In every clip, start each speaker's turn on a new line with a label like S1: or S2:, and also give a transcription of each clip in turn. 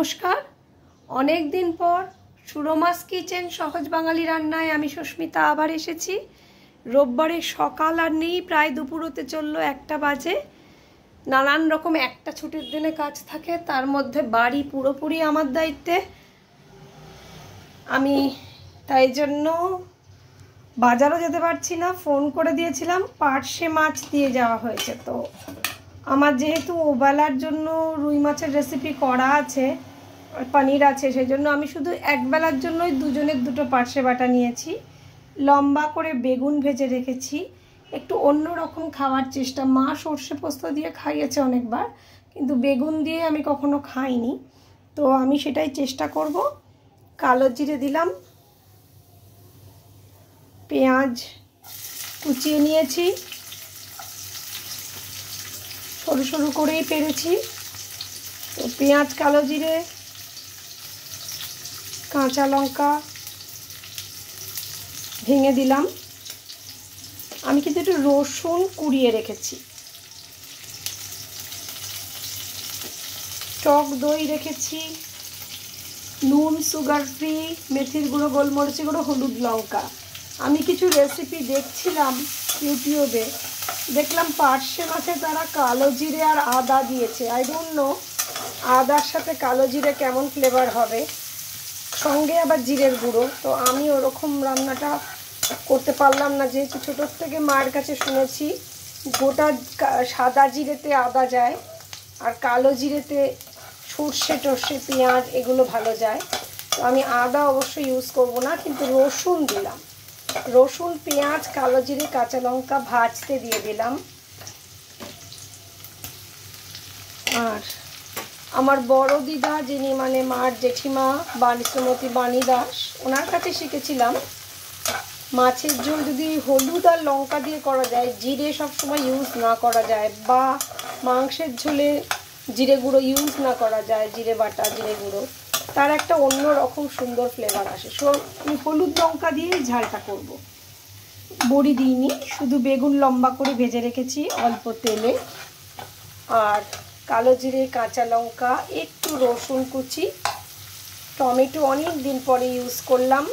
S1: নমস্কার। অনেক দিন পর সুরমাস কিচেন সহজ বাঙালি রান্নায় আমি সুস্মিতা আবার এসেছি। রোববারে সকাল আর নেই, প্রায় দুপুর হতে চললো, 1টা বাজে। নানান রকম একটা ছুটির দিনে কাজ থাকে, তার মধ্যে বাড়ি পুরোপুরি আমার দায়িত্বে। আমি তাই জন্য বাজারও যেতে পারছি না। ফোন করে দিয়েছিলাম, পার্শে মাছ দিয়ে যাওয়া হয়েছে। তো আমার যেহেতু ওবেলার জন্য রুই মাছের রেসিপি করা আছে, পনির আছে, সেই জন্য আমি শুধু একবেলার জন্যই দুজনের দুটো পার্শে বাটা নিয়েছি। লম্বা করে বেগুন ভেজে রেখেছি, একটু অন্য রকম খাওয়ার চেষ্টা। মা সর্ষে পোস্ত দিয়ে খাইয়েছে অনেকবার, কিন্তু বেগুন দিয়ে আমি কখনো খাইনি, তো আমি সেটাই চেষ্টা করব। কালো জিরে দিলাম, পেঁয়াজ কুচিয়ে নিয়েছি, সরু সরু করেই পেরেছি। তো পেঁয়াজ, কালো জিরে, কাঁচা লঙ্কা ভেঙে দিলাম। আমি কিন্তু একটু রসুন কুড়িয়ে রেখেছি, টক দই রেখেছি, নুন, সুগার ফ্রি, মেথির গুঁড়ো, গোলমরিচের গুঁড়ো, হলুদ, লঙ্কা। আমি কিছু রেসিপি দেখছিলাম ইউটিউবে, দেখলাম পার্শে মাছে তারা কালো জিরে আর আদা দিয়েছে। আই ডোন্ট নো আদার সাথে কালো জিরে কেমন ফ্লেভার হবে, সঙ্গে আবার জিরের গুঁড়ো। তো আমি ওরকম রান্নাটা করতে পারলাম না, যেহেতু ছোটোর থেকে মায়ের কাছে শুনেছি গোটা সাদা জিরেতে আদা যায়, আর কালো জিরেতে সর্ষে টর্ষে, পেঁয়াজ এগুলো ভালো যায়। তো আমি আদা অবশ্যই ইউজ করব না, কিন্তু রসুন দিলাম। রসুন, পেঁয়াজ, কালো জিরে, কাঁচা লঙ্কা ভাজতে দিয়ে দিলাম। আর আমার বড় দিদা, যিনি মানে মার জেঠিমা, শ্রীমতী বাণী দাস, ওনার কাছে শিখেছিলাম মাছের ঝোল যদি হলুদ আর লঙ্কা দিয়ে করা যায়, জিরে সবসময় ইউজ না করা যায়, বা মাংসের ঝোলে জিরে গুঁড়ো ইউজ না করা যায়, জিরে বাটা, জিরে গুঁড়ো, তার একটা অন্য রকম সুন্দর ফ্লেভার আসে। সো আমি হলুদ লঙ্কা দিয়েই ঝালটা করব। বড়ি দিইনি, শুধু বেগুন লম্বা করে ভেজে রেখেছি অল্প তেলে, আর কালো জিরে, কাঁচা লঙ্কা, একটু রসুন কুচি, টমেটো অনেক দিন পরে ইউজ করলাম।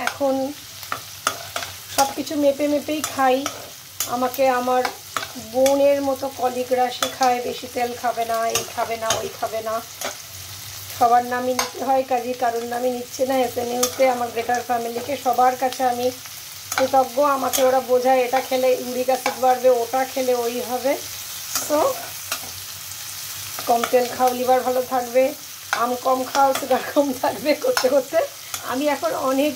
S1: এখন সব কিছু মেপে মেপেই খাই। আমাকে আমার বোনের মতো কলিগরা শেখায়, বেশি তেল খাবে না, এই খাবে না, ওই খাবে না, সবার নামই নিতে হয়, কাজে কারোর নামই নিচ্ছে না। এতে নিউতে আমার গ্রেটার ফ্যামিলিকে সবার কাছে আমি কৃতজ্ঞ। আমাকে ওরা বোঝায় এটা খেলে ইউরিক অ্যাসিড বাড়বে, ওটা খেলে ওই হবে। সো কম তেল খাও, লিভার ভালো থাকবে, আম কম খাও, সুগার কম থাকবে, করতে করতে আমি এখন অনেক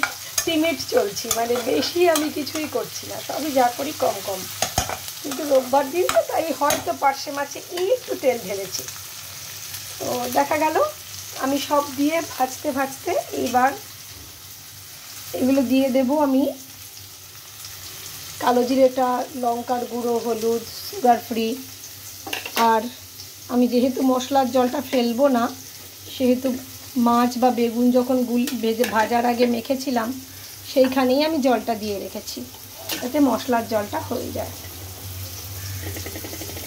S1: লিমিট চলছি, মানে বেশি আমি কিছুই করছি না, সবই যা করি কম কম। কিন্তু রোববার দিন তো, তাই হয়তো পার্শে মাছে একটু তেল ঢেলেছি। তো দেখা গেল আমি সব দিয়ে ভাজতে ভাজতে এইবার এগুলো দিয়ে দেব আমি কালো জিরেটা, লঙ্কার গুঁড়ো, হলুদ, সুগার ফ্রি। আর আমি যেহেতু মশলার জলটা ফেলবো না, সেহেতু মাছ বা বেগুন যখন ভাজার আগে মেখেছিলাম, সেইখানেই আমি জলটা দিয়ে রেখেছি, যাতে মশলার জলটা হয়ে যায়।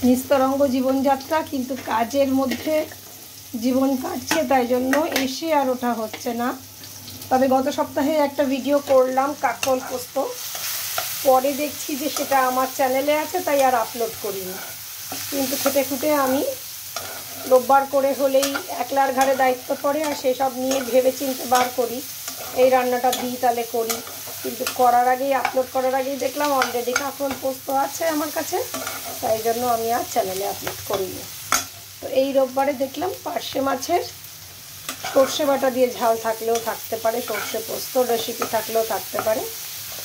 S1: নিস্তরঙ্গ জীবনযাত্রা, কিন্তু কাজের মধ্যে জীবন কাটছে, তাই জন্য এসে আর ওটা হচ্ছে না। তবে গত সপ্তাহে একটা ভিডিও করলাম কাঁকরোল পোস্ত, পরে দেখছি যে সেটা আমার চ্যানেলে আছে, তাই আর আপলোড করিনি। কিন্তু খেটে খুঁটে আমি রোববার করে হলেই একলার ঘাড়ে দায়িত্ব পড়ে, আর সেসব নিয়ে ভেবে চিন্তে বার করি এই রান্নাটা দিই তাহলে করি। কিন্তু করার আগেই, আপলোড করার আগেই দেখলাম অলরেডি কাঁকরোল পোস্ত আছে আমার কাছে, তাই জন্য আমি আর চ্যানেলে আপলোড করিনি। তো এই রোববারে দেখলাম পার্শে মাছের সর্ষে বাটা দিয়ে ঝাল থাকলেও থাকতে পারে, সর্ষে পোস্ত রেসিপি থাকলেও থাকতে পারে,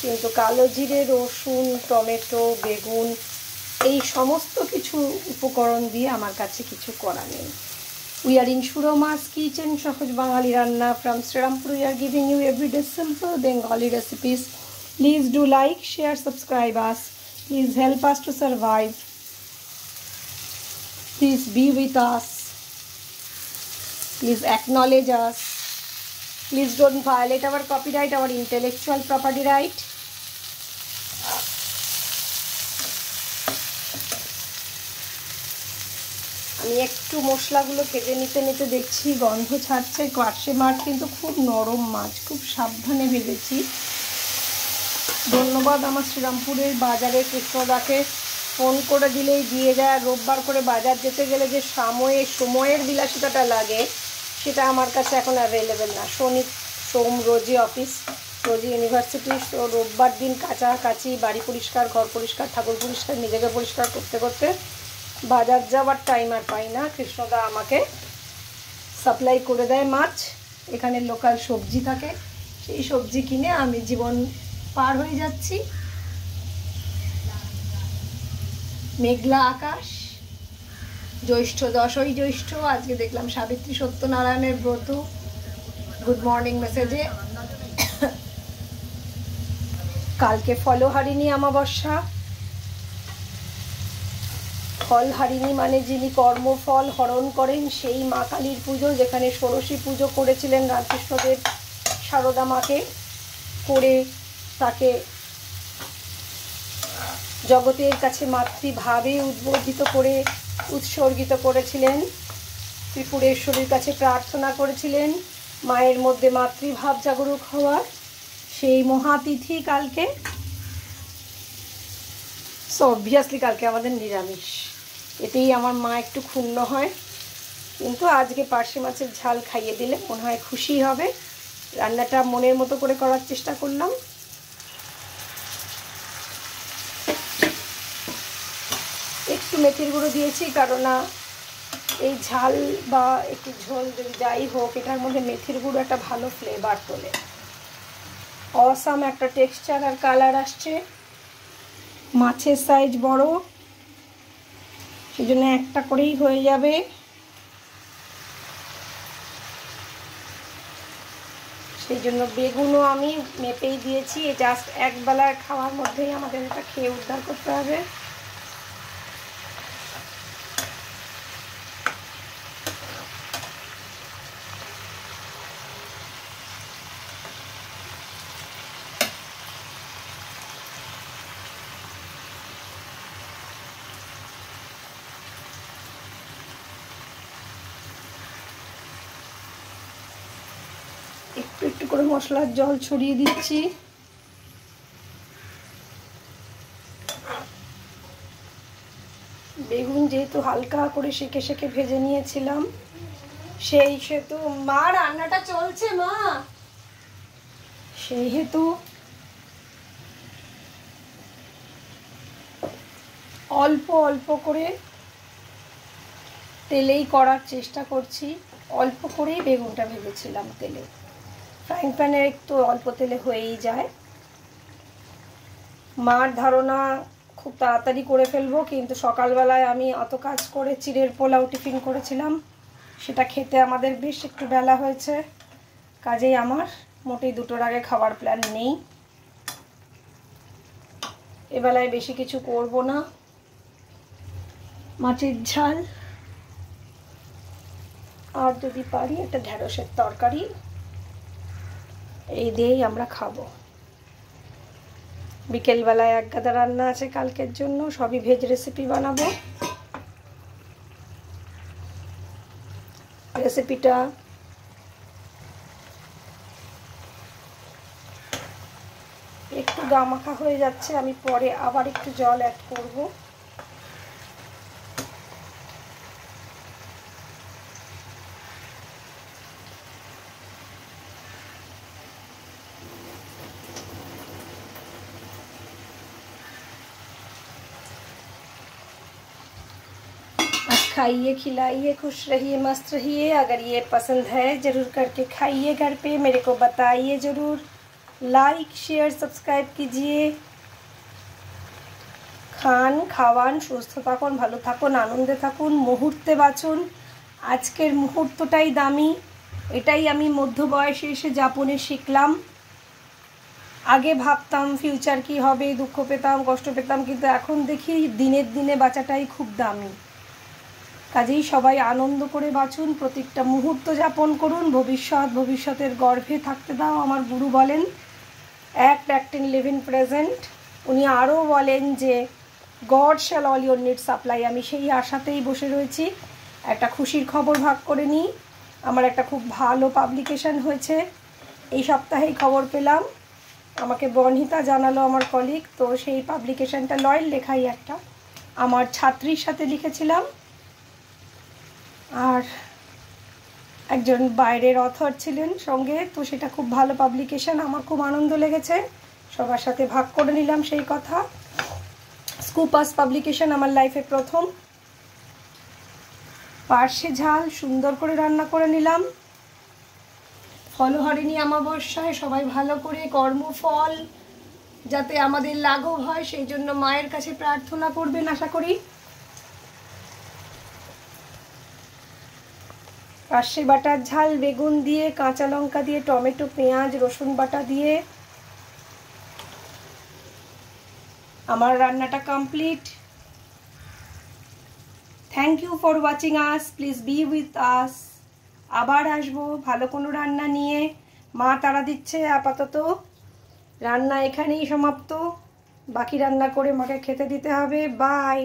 S1: কিন্তু কালো জিরে, রসুন, টমেটো, বেগুন, এই সমস্ত কিছু উপকরণ দিয়ে আমার কাছে কিছু করা নেই। We are in Suroma's Kitchen, সহজ বাঙালি রান্না from Srirampur. We are giving you everyday simple Bengali recipes. Please do like, share, subscribe us. Please help us to survive. Please be with us. Please acknowledge us. Please don't violate our copyright, our intellectual property right. আমি একটু মশলাগুলো ভেজে নিতে নিতে দেখছি গন্ধ ছাড়ছে। পার্শে মাছ কিন্তু খুব নরম মাছ, খুব সাবধানে ভেজেছি। ধন্যবাদ আমার শ্রীরামপুরের বাজারে কৃষ্ণদাকে, ফোন করে দিলেই দিয়ে যায়। রোববার করে বাজার যেতে গেলে যে সময়ের বিলাসিতাটা লাগে সেটা আমার কাছে এখন অ্যাভেলেবেল না। শনি সোম রোজই অফিস, রোজই ইউনিভার্সিটি। তো রোববার দিন কাচাকাচি, বাড়ি পরিষ্কার, ঘর পরিষ্কার, ঠাকুর পরিষ্কার, নিজেকে পরিষ্কার করতে করতে বাজার যাওয়ার টাইম আর পাই না। কৃষ্ণদা আমাকে সাপ্লাই করে দেয় মাছ, এখানে লোকাল সবজি থাকে, সেই সবজি কিনে আমি জীবন পার হয়ে যাচ্ছি। মেঘলা আকাশ, জ্যৈষ্ঠ, 10ই জ্যৈষ্ঠ। আজকে দেখলাম সাবিত্রী সত্যনারায়ণের ব্রত গুড মর্নিং মেসেজে। কালকে ফলহারিণী অমাবস্যা। ফলহারিণী মানে যিনি কর্মফল হরণ করেন সেই মা কালীর পুজো, যেখানে ষোড়শী পুজো করেছিলেন রামকৃষ্ণদেব সারদা মাকে, করে তাকে জগতের কাছে মাতৃভাবে উদ্বোধিত করে উৎসর্গিত করেছিলেন। ত্রিপুরেশ্বরীর কাছে প্রার্থনা করেছিলেন মায়ের মধ্যে মাতৃভাব জাগরুক হওয়ার। সেই মহাতিথি কালকে। সো অবভিয়াসলি কালকে আমাদের নিরামিষ, এতেই আমার মা একটু ক্ষুণ্ণ হয়, কিন্তু আজকে পার্শে মাছের ঝাল খাইয়ে দিলে মনে হয় খুশি হবে। রান্নাটা মনের মতো করে করার চেষ্টা করলাম। একটু মেথির গুঁড়ো দিয়েছি, কারণ এই ঝাল বা একটু ঝোল যদি যাই হোক, এটার মধ্যে মেথির গুঁড়ো একটা ভালো ফ্লেভার তোলে। অসাম একটা টেক্সচার আর কালার আসছে। মাছের সাইজ বড়, সেই জন্য একটা করেই হয়ে যাবে। সেই জন্য বেগুনও আমি মেপেই দিয়েছি। জাস্ট একবেলার খাওয়ার মধ্যেই আমাদের এটা খেয়ে উদ্ধার করতে হবে। একটু একটু করে মশলার জল ছড়িয়ে দিচ্ছি। বেগুন যেহেতু হালকা করে সেকে সেকে ভেজে নিয়েছিলাম, সেই হেতু মা রান্নাটা চলছে মা, সেই হেতু অল্প অল্প করে তেলেই করার চেষ্টা করছি। অল্প করেই বেগুনটা ভেজেছিলাম তেলে, ফ্রাইং প্যানে একটু অল্প তেলে হয়েই যায়। মার ধারণা খুব তাড়াতাড়ি করে ফেলবো, কিন্তু সকালবেলায় আমি অত কাজ করে চিড়ের পোলাও টিফিন করেছিলাম, সেটা খেতে আমাদের বেশ একটু বেলা হয়েছে। কাজেই আমার মোটেই 2টোর আগে খাওয়ার প্ল্যান নেই। এবেলায় বেশি কিছু করব না। মাছের ঝাল আর যদি পারি একটা ঢেঁড়সের তরকারি, এই দিয়েই আমরা খাবো। বিকেলবেলায় এক গাদা রান্না আছে কালকের জন্য, সবই ভেজ রেসিপি বানাবো। রেসিপিটা একটু গামাখা হয়ে যাচ্ছে, আমি পরে আবার একটু জল অ্যাড করব। खाइए खिलाइए खुश रहिए मस्त रहिए। अगर ये पसंद है ज़रूर करके खाइए, घर पे मेरे को बताइए ज़रूर। लाइक शेयर सब्सक्राइब कीजिए। খান, খাওয়ান, সুস্থ থাকুন, ভালো থাকুন, আনন্দে থাকুন, মুহূর্তে বাঁচুন। আজকের মুহূর্তটাই দামি, এটাই আমি মধ্য বয়সে এসে যাপনে শিখলাম। আগে ভাবতাম ফিউচার কি হবে, দুঃখ পেতাম, কষ্ট পেতাম, কিন্তু এখন দেখি দিনের দিনে বাঁচাটাই খুব দামি। কাজেই সবাই আনন্দ করে বাঁচুন, প্রত্যেকটা মুহূর্ত যাপন করুন। ভবিষ্যতের গর্ভে থাকতে দাও। আমার গুরু বলেন act in live in present. উনি আরও বলেন যে god shall all your need supply. আমি সেই আশাতেই বসে রয়েছি। একটা খুশির খবর ভাগ করে নিই। আমার একটা খুব ভালো পাবলিকেশন হয়েছে, এই সপ্তাহেই খবর পেলাম, আমাকে বর্ণিতা জানালো আমার কলিগ। তো সেই পাবলিকেশনটা লয়েল লেখাই একটা, আমার ছাত্রীর সাথে লিখেছিলাম, আর একজন বাইরের অথর ছিলেন সঙ্গে। তো সেটা খুব ভালো পাবলিকেশন, আমার খুব আনন্দ লেগেছে, সবার সাথে ভাগ করে নিলাম সেই কথা। স্কুপাস পাবলিকেশন আমার লাইফে প্রথম। পার্শে ঝাল সুন্দর করে রান্না করে নিলাম। ফলহারিণী অমাবস্যায় সবাই ভালো করে কর্মফল যাতে আমাদের লাঘব হয় সেই জন্য মায়ের কাছে প্রার্থনা করবেন আশা করি। পার্শে বাটার ঝাল বেগুন দিয়ে, কাঁচা লঙ্কা দিয়ে, টমেটো, পেঁয়াজ, রসুন বাটা দিয়ে আমার রান্নাটা complete. Thank you for watching us, please be with us. আবার আসবো ভালো কোনো রান্না নিয়ে। মা তাড়া দিচ্ছে, আপাতত রান্না এখানেই সমাপ্ত, বাকি রান্না করে মাকে খেতে দিতে হবে। বাই।